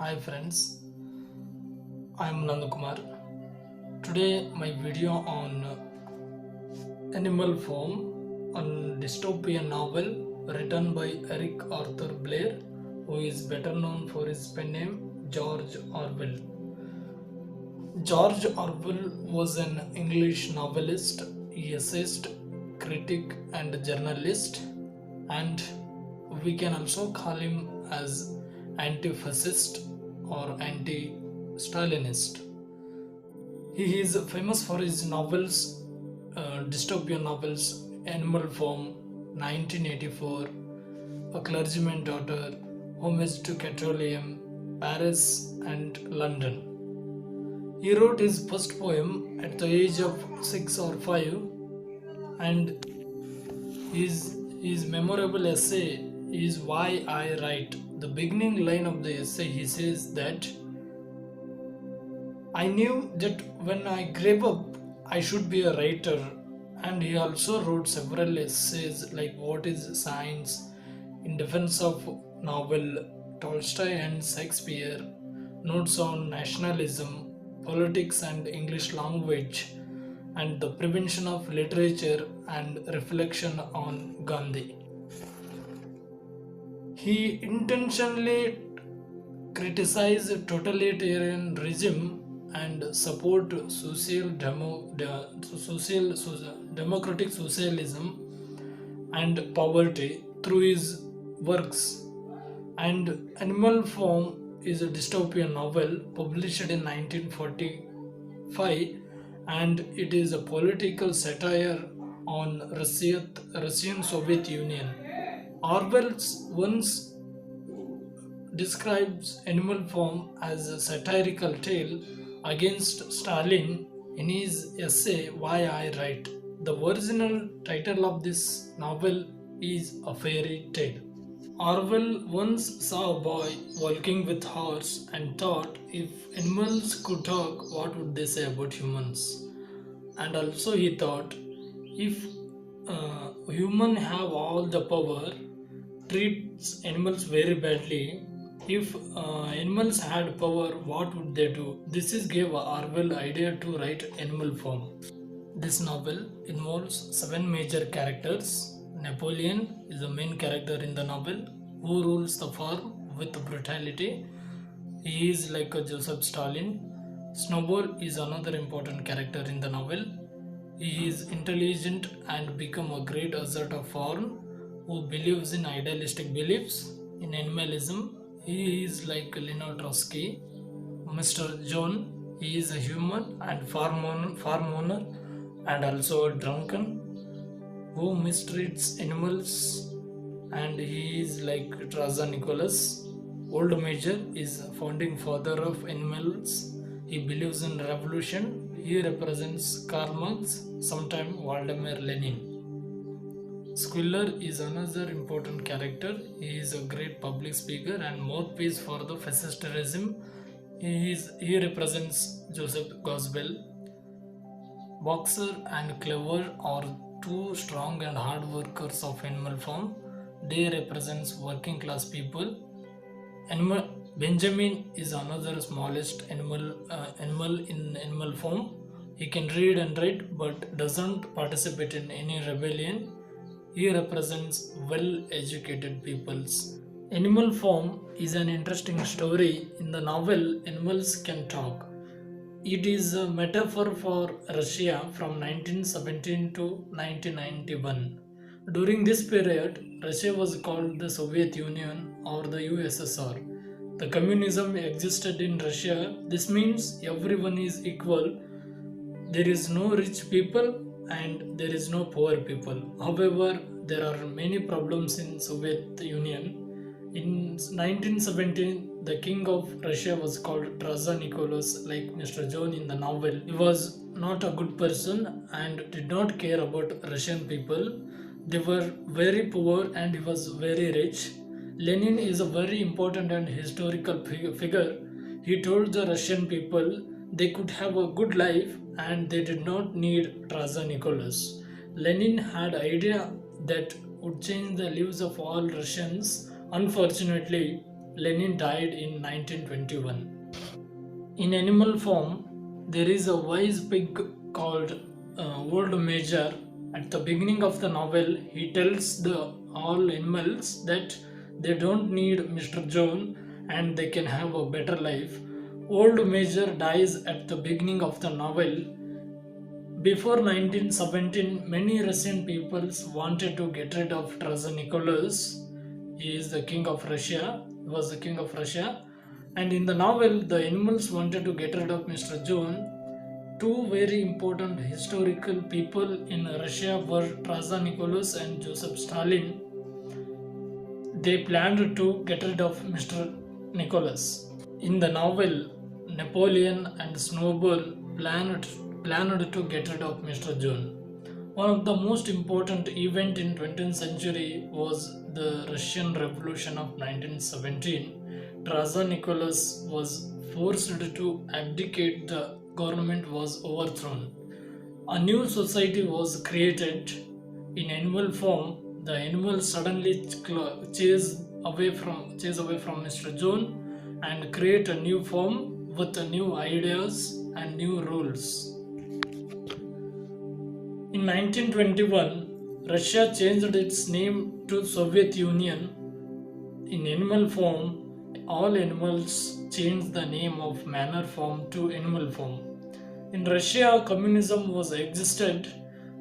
Hi friends, I am Nandakumar. Today my video on Animal Farm, a dystopian novel written by Eric Arthur Blair, who is better known for his pen name George Orwell. George Orwell was an English novelist, essayist, critic and journalist, and we can also call him as anti-fascist or anti-Stalinist. He is famous for his novels, dystopian novels, Animal Farm, 1984, A Clergyman's Daughter, Homage to Petroleum, Paris, and London. He wrote his first poem at the age of 6 or 5, and his memorable essay is Why I Write. The beginning line of the essay, he says that I knew that when I grew up, I should be a writer. And he also wrote several essays like What is Science, in defense of novel Tolstoy and Shakespeare, notes on nationalism, politics and English language, and the prevention of literature and reflection on Gandhi. He intentionally criticized totalitarian regime and support democratic socialism and poverty through his works. And Animal Farm is a dystopian novel published in 1945, and it is a political satire on Russian Soviet Union. Orwell once describes Animal Farm as a satirical tale against Stalin in his essay Why I Write. The original title of this novel is A Fairy Tale. Orwell once saw a boy walking with horse and thought if animals could talk, what would they say about humans? And also he thought if humans have all the power, treats animals very badly. If animals had power, what would they do? This is gave Orwell idea to write Animal Farm. This novel involves 7 major characters. Napoleon is the main character in the novel, who rules the farm with brutality. He is like a Joseph Stalin. Snowball is another important character in the novel. He is intelligent and become a great asset of farm, who believes in idealistic beliefs in animalism. He is like Leonard Trotsky. Mr. John, he is a human and farm owner and also a drunken who mistreats animals, and he is like Traza Nicholas. Old Major is founding father of animals. He believes in revolution. He represents Karl Marx, sometime Vladimir Lenin. Squiller is another important character. He is a great public speaker and mouthpiece for the fascist regime. He represents Joseph Gospel. Boxer and Clever are two strong and hard workers of Animal Farm. They represents working class people. Benjamin is another smallest animal in Animal Farm. He can read and write but doesn't participate in any rebellion. He represents well-educated peoples. Animal Farm is an interesting story. In the novel, animals can talk. It is a metaphor for Russia from 1917 to 1991. During this period, Russia was called the Soviet Union or the USSR. The communism existed in Russia. This means everyone is equal. There is no rich people and there is no poor people. However, there are many problems in Soviet Union. In 1917, the king of Russia was called Traza Nicholas, like Mr. John in the novel. He was not a good person and did not care about Russian people. They were very poor and he was very rich. Lenin is a very important and historical figure. He told the Russian people they could have a good life and they did not need Traza Nicholas. Lenin had idea that would change the lives of all Russians. Unfortunately, Lenin died in 1921. In animal form, there is a wise pig called Old Major. At the beginning of the novel, he tells the all animals that they don't need Mr. John and they can have a better life. Old Major dies at the beginning of the novel. Before 1917, many Russian peoples wanted to get rid of Tsar Nicholas. He is the king of Russia. He was the king of Russia. And in the novel, the animals wanted to get rid of Mr. John. Two very important historical people in Russia were Tsar Nicholas and Joseph Stalin. They planned to get rid of Mr. Nicholas. In the novel, Napoleon and Snowball planned to get rid of Mr. John. One of the most important events in 20th century was the Russian Revolution of 1917. Tsar Nicholas was forced to abdicate, the government was overthrown. A new society was created in animal form. The animals suddenly chase away from Mr. John and create a new form with new ideas and new rules. In 1921, Russia changed its name to Soviet Union. In animal form, all animals changed the name of manner form to animal form. In Russia, communism was existed.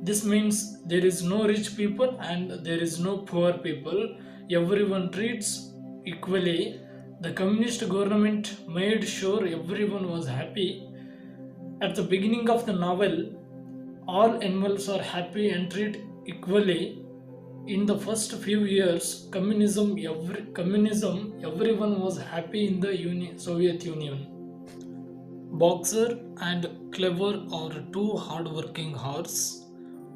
This means there is no rich people and there is no poor people. Everyone treats equally. The communist government made sure everyone was happy. At the beginning of the novel, all animals are happy and treated equally. In the first few years, communism, everyone was happy in the Soviet Union. Boxer and Clever are two hard-working horses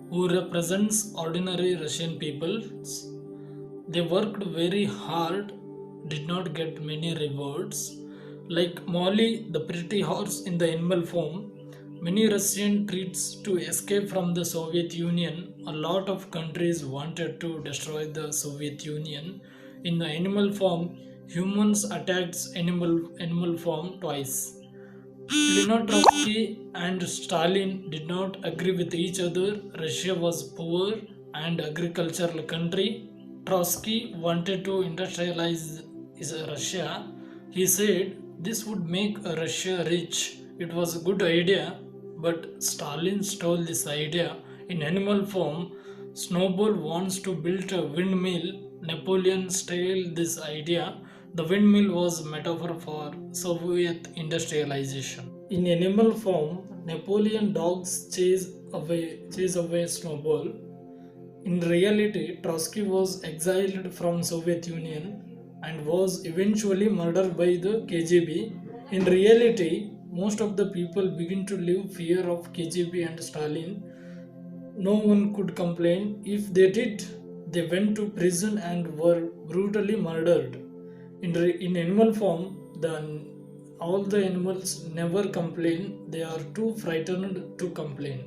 who represents ordinary Russian peoples. They worked very hard, did not get many rewards. Like Molly, the pretty horse in the animal form, many Russian treats to escape from the Soviet Union. A lot of countries wanted to destroy the Soviet Union. In the animal form, humans attacked animal form twice. Leonid Trotsky and Stalin did not agree with each other. Russia was poor and agricultural country. Trotsky wanted to industrialize Russia. He said this would make Russia rich. It was a good idea, but Stalin stole this idea. In animal form, Snowball wants to build a windmill. Napoleon stole this idea. The windmill was a metaphor for Soviet industrialization. In animal form, Napoleon dogs chase away Snowball. In reality, Trotsky was exiled from Soviet Union and was eventually murdered by the KGB. In reality, most of the people begin to live fear of KGB and Stalin. No one could complain. If they did, they went to prison and were brutally murdered. In animal form, all the animals never complain. They are too frightened to complain.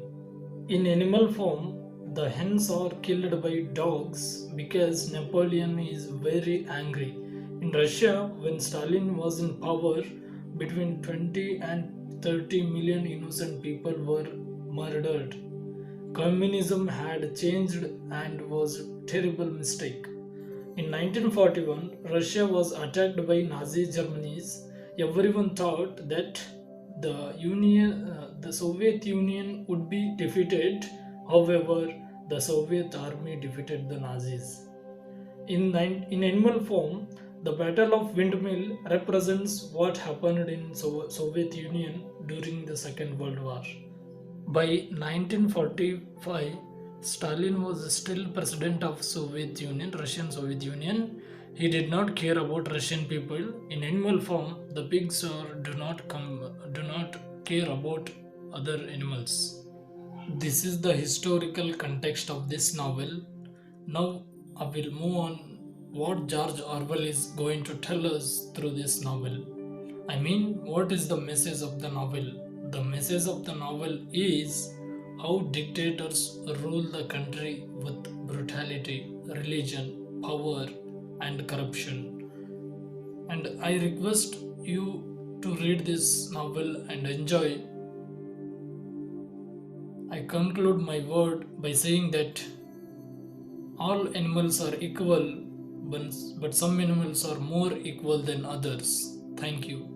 In animal form, the hens are killed by dogs because Napoleon is very angry. In Russia, when Stalin was in power, between 20 and 30 million innocent people were murdered. Communism had changed and was a terrible mistake. In 1941, Russia was attacked by Nazi Germany. Everyone thought that the Soviet Union would be defeated. However, the Soviet army defeated the Nazis. In animal form, the Battle of Windmill represents what happened in Soviet Union during the Second World War. By 1945, Stalin was still president of Russian Soviet Union. He did not care about Russian people. In animal form, the pigs do not care about other animals. This is the historical context of this novel. Now I will move on what George Orwell is going to tell us through this novel. I mean, what is the message of the novel? The message of the novel is how dictators rule the country with brutality, religion, power, and corruption. And I request you to read this novel and enjoy. I conclude my word by saying that all animals are equal, but some animals are more equal than others. Thank you.